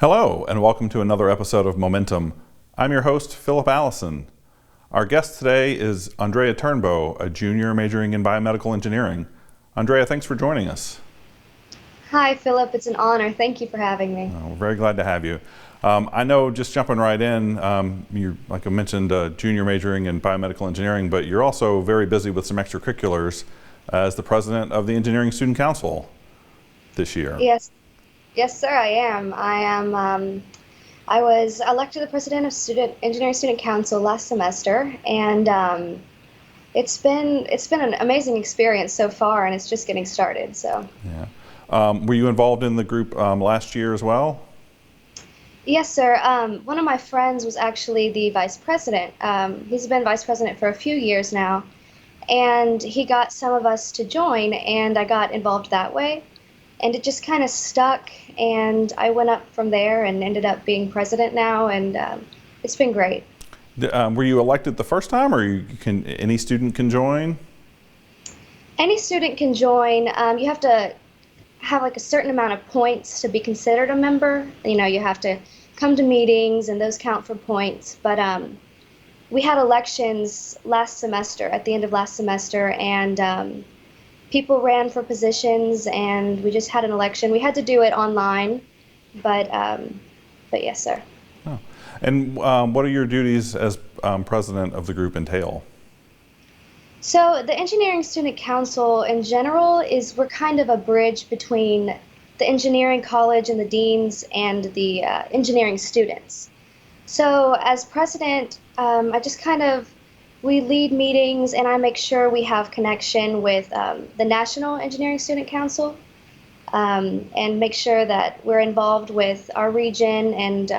Hello, and welcome to another episode of Momentum. I'm your host, Philip Allison. Our guest today is Andrea Turnbow, a junior majoring in biomedical engineering. Andrea, thanks for joining us. Hi, Philip. It's an honor. Thank you for having me. We're very glad to have you. I know, just jumping right in, you're, like I mentioned, junior majoring in biomedical engineering, but you're also very busy with some extracurriculars as the president of the Engineering Student Council this year. Yes, sir. I am. I was elected the president of Engineering Student Council last semester, and it's been an amazing experience so far, and it's just getting started. So. Yeah. Were you involved in the group last year as well? Yes, sir. One of my friends was actually the vice president. He's been vice president for a few years now, and he got some of us to join, and I got involved that way. And it just kind of stuck, and I went up from there and ended up being president now, and it's been great. Were you elected the first time, or any student can join? Any student can join. You have to have like a certain amount of points to be considered a member. You know, you have to come to meetings, and those count for points. But we had elections last semester, at the end of last semester, and people ran for positions, and we just had an election. We had to do it online, but yes, sir. Oh. And what are your duties as president of the group entail? So the Engineering Student Council in general we're kind of a bridge between the engineering college and the deans and the engineering students. So as president, we lead meetings, and I make sure we have connection with the National Engineering Student Council, and make sure that we're involved with our region, and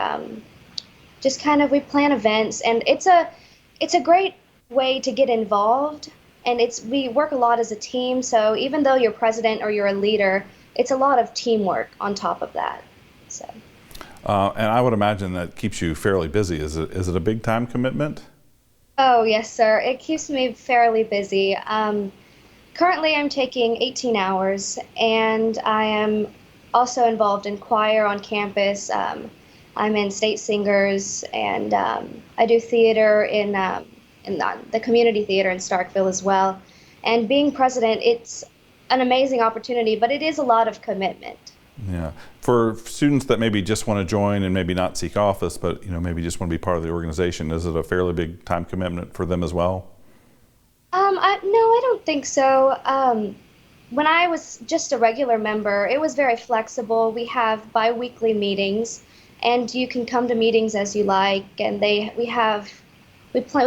we plan events, and it's a great way to get involved, and we work a lot as a team. So even though you're president or you're a leader, it's a lot of teamwork on top of that. So. And I would imagine that keeps you fairly busy. Is it a big time commitment? Oh, yes, sir. It keeps me fairly busy. Currently, I'm taking 18 hours, and I am also involved in choir on campus. I'm in State Singers, and I do theater in the community theater in Starkville as well. And being president, it's an amazing opportunity, but it is a lot of commitment. Yeah. For students that maybe just want to join and maybe not seek office, but maybe just want to be part of the organization, is it a fairly big time commitment for them as well? No, I don't think so. When I was just a regular member, it was very flexible. We have bi-weekly meetings, and you can come to meetings as you like. And we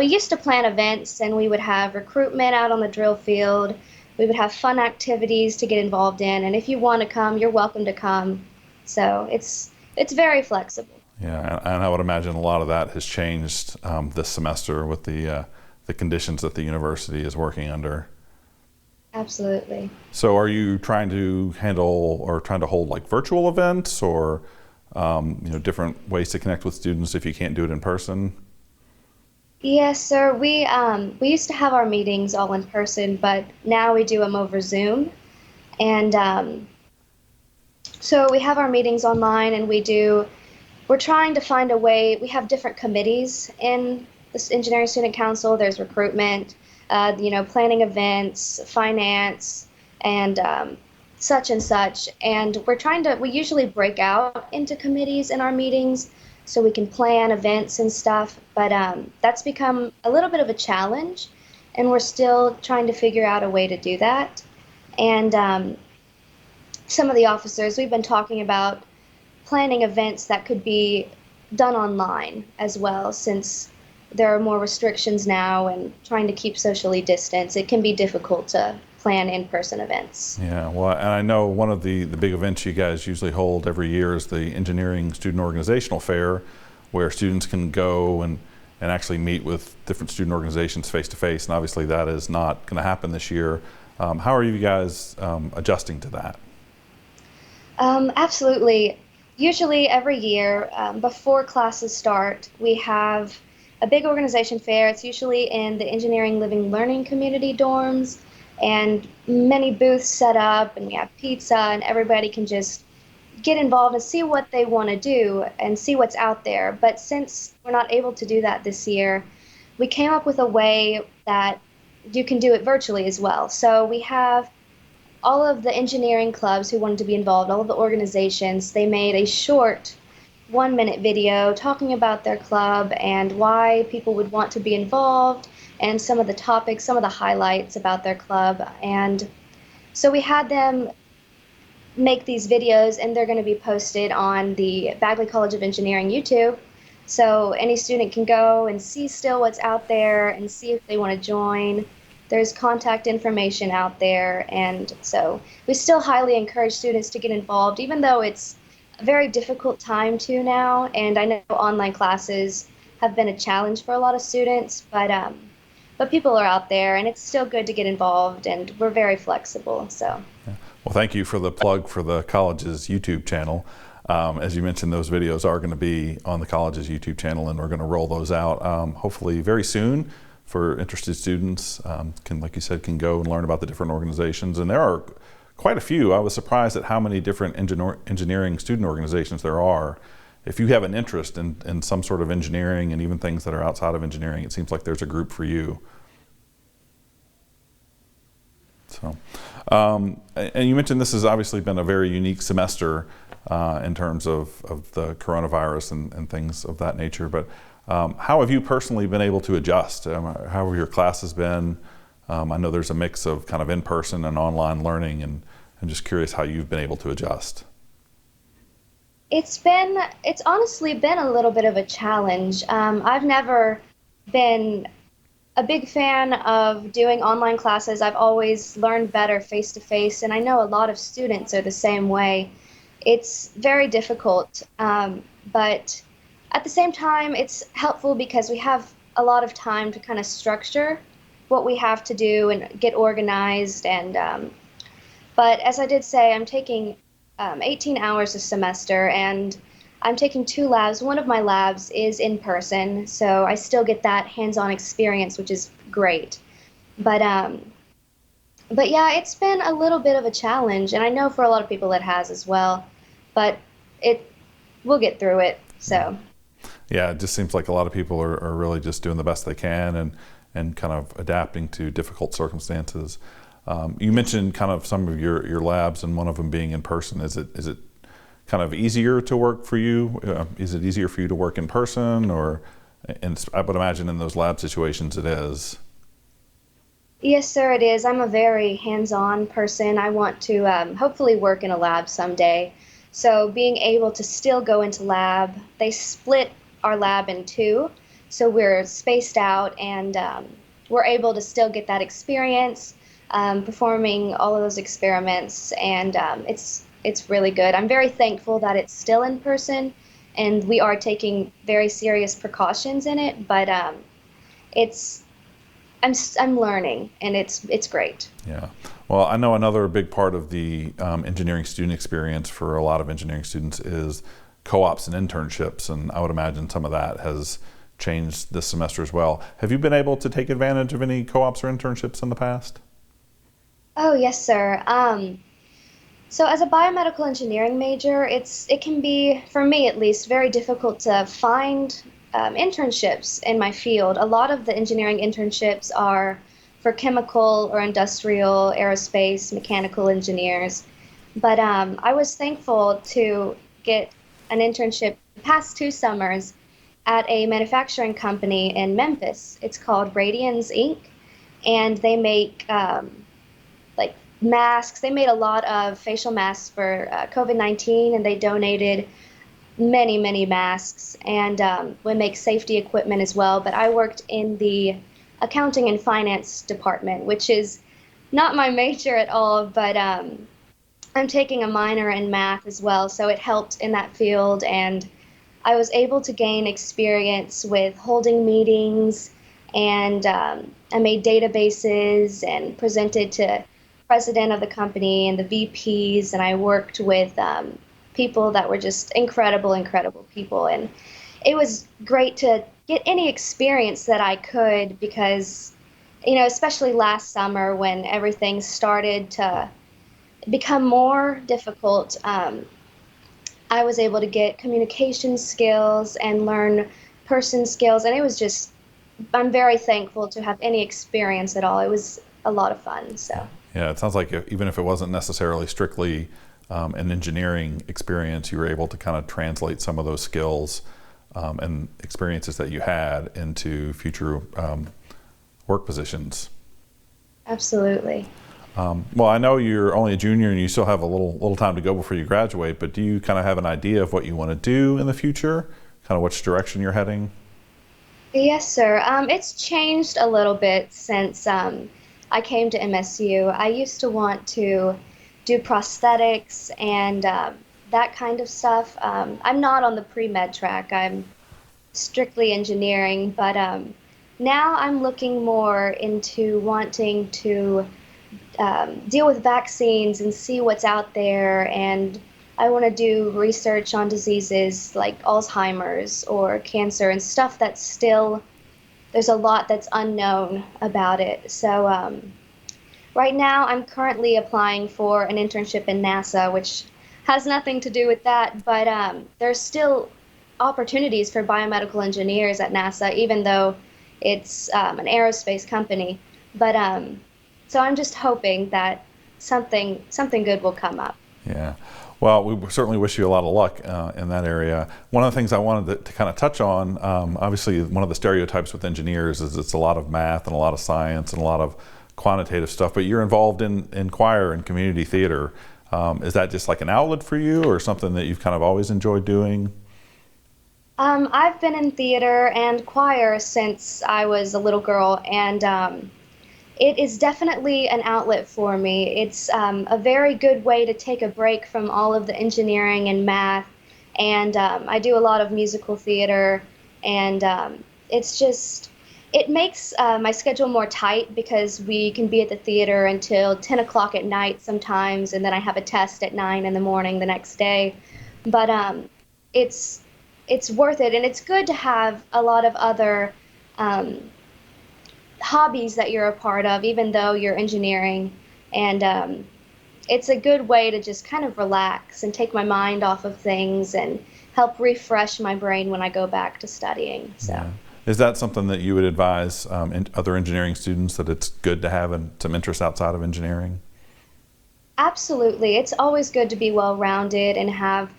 used to plan events, and we would have recruitment out on the drill field. We would have fun activities to get involved in, and if you want to come, you're welcome to come. So it's very flexible. Yeah, and I would imagine a lot of that has changed this semester with the conditions that the university is working under. Absolutely. So are you trying to hold like virtual events, or different ways to connect with students if you can't do it in person? Yes, sir. We used to have our meetings all in person, but now we do them over Zoom. And so we have our meetings online, and we're trying to find a way. We have different committees in this Engineering Student Council. There's recruitment, planning events, finance, and such and such. And we usually break out into committees in our meetings, so we can plan events and stuff, but that's become a little bit of a challenge, and we're still trying to figure out a way to do that. And some of the officers, we've been talking about planning events that could be done online as well, since there are more restrictions now, and trying to keep socially distanced. It can be difficult to plan in-person events. Yeah, well, and I know one of the big events you guys usually hold every year is the Engineering Student Organizational Fair, where students can go and actually meet with different student organizations face-to-face, and obviously that is not going to happen this year. How are you guys adjusting to that? Absolutely. Usually every year, before classes start, we have a big organization fair. It's usually in the Engineering Living Learning Community dorms, and many booths set up, and we have pizza, and everybody can just get involved and see what they want to do and see what's out there. But since we're not able to do that this year, we came up with a way that you can do it virtually as well. So we have all of the engineering clubs who wanted to be involved, all of the organizations, they made a short 1 minute video talking about their club and why people would want to be involved and some of the topics, some of the highlights about their club. And so we had them make these videos and they're going to be posted on the Bagley College of Engineering YouTube. So any student can go and see still what's out there and see if they want to join. There's contact information out there. And so we still highly encourage students to get involved, even though it's a very difficult time too now. And I know online classes have been a challenge for a lot of students, but people are out there and it's still good to get involved and we're very flexible. So. Well, thank you for the plug for the college's YouTube channel. As you mentioned, those videos are going to be on the college's YouTube channel, and we're going to roll those out hopefully very soon for interested students. Like you said, can go and learn about the different organizations. And there are quite a few. I was surprised at how many different engineering student organizations there are. If you have an interest in some sort of engineering and even things that are outside of engineering, it seems like there's a group for you. So, and you mentioned this has obviously been a very unique semester in terms of the coronavirus and things of that nature. But how have you personally been able to adjust? How have your classes been? I know there's a mix of kind of in-person and online learning, and I'm just curious how you've been able to adjust. It's honestly been a little bit of a challenge. I've never been a big fan of doing online classes. I've always learned better face to face, and I know a lot of students are the same way. It's very difficult, but at the same time, it's helpful because we have a lot of time to kind of structure what we have to do and get organized. But as I did say, I'm taking 18 hours a semester, and I'm taking 2 labs. One of my labs is in person, so I still get that hands-on experience, which is great. But yeah, it's been a little bit of a challenge, and I know for a lot of people it has as well. But we'll get through it. So. Yeah, it just seems like a lot of people are really just doing the best they can and kind of adapting to difficult circumstances. You mentioned kind of some of your labs, and one of them being in person. Is it kind of easier to work for you? Is it easier for you to work in person, and I would imagine in those lab situations it is. Yes, sir, it is. I'm a very hands-on person. I want to hopefully work in a lab someday. So being able to still go into lab, they split our lab in 2, so we're spaced out, and we're able to still get that experience performing all of those experiments, and it's really good. I'm very thankful that it's still in person, and we are taking very serious precautions in it. But I'm learning, and it's great. Yeah. Well, I know another big part of the engineering student experience for a lot of engineering students is co-ops and internships, and I would imagine some of that has changed this semester as well. Have you been able to take advantage of any co-ops or internships in the past? Oh, yes, sir. So as a biomedical engineering major, it can be, for me at least, very difficult to find internships in my field. A lot of the engineering internships are for chemical or industrial, aerospace, mechanical engineers. But I was thankful to get an internship the past 2 summers at a manufacturing company in Memphis. It's called Radians Inc., and they make like masks. They made a lot of facial masks for COVID-19, and they donated many masks, and we make safety equipment as well. But I worked in the accounting and finance department, which is not my major at all, but I'm taking a minor in math as well, so it helped in that field, and I was able to gain experience with holding meetings, and I made databases and presented to president of the company and the VPs, and I worked with people that were just incredible people, and it was great to get any experience that I could, because, especially last summer when everything started to become more difficult, I was able to get communication skills and learn person skills, and it was just, I'm very thankful to have any experience at all. It was a lot of fun. So Yeah, it sounds like even if it wasn't necessarily strictly an engineering experience, you were able to kind of translate some of those skills and experiences that you had into future work positions. absolutely. Well, I know you're only a junior and you still have a little time to go before you graduate, but do you kind of have an idea of what you want to do in the future? Kind of which direction you're heading? Yes, sir. It's changed a little bit since I came to MSU. I used to want to do prosthetics and that kind of stuff. I'm not on the pre-med track. I'm strictly engineering, but now I'm looking more into wanting to deal with vaccines and see what's out there. And I want to do research on diseases like Alzheimer's or cancer and stuff that's still, there's a lot that's unknown about it. So right now I'm currently applying for an internship in NASA, which has nothing to do with that, but there's still opportunities for biomedical engineers at NASA, even though it's an aerospace company. But so I'm just hoping that something good will come up. Yeah. Well, we certainly wish you a lot of luck in that area. One of the things I wanted to kind of touch on, obviously one of the stereotypes with engineers is it's a lot of math and a lot of science and a lot of quantitative stuff, but you're involved in choir and community theater. Is that just like an outlet for you or something that you've kind of always enjoyed doing? I've been in theater and choir since I was a little girl, and it is definitely an outlet for me. It's a very good way to take a break from all of the engineering and math, and I do a lot of musical theater, and it's just, it makes my schedule more tight because we can be at the theater until 10 o'clock at night sometimes, and then I have a test at 9 in the morning the next day. But it's it's worth it, and it's good to have a lot of other um, hobbies that you're a part of, even though you're engineering. And it's a good way to just kind of relax and take my mind off of things and help refresh my brain when I go back to studying. So. Yeah. Is that something that you would advise other engineering students, that it's good to have some interest outside of engineering? Absolutely. It's always good to be well-rounded and have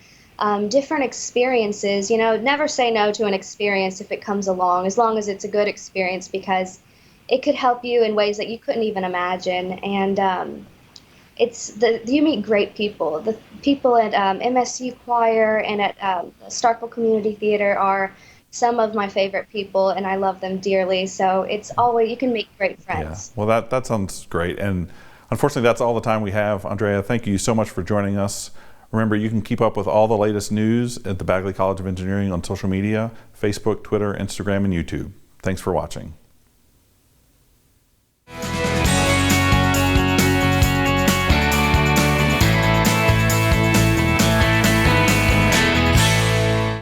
different experiences. You know, never say no to an experience if it comes along, as long as it's a good experience, because it could help you in ways that you couldn't even imagine. And you meet great people. The people at MSU Choir and at Starkville Community Theater are some of my favorite people, and I love them dearly. So it's always, you can make great Yeah. friends. Well, that sounds great. And unfortunately, that's all the time we have. Andrea, thank you so much for joining us. Remember, you can keep up with all the latest news at the Bagley College of Engineering on social media: Facebook, Twitter, Instagram, and YouTube. Thanks for watching.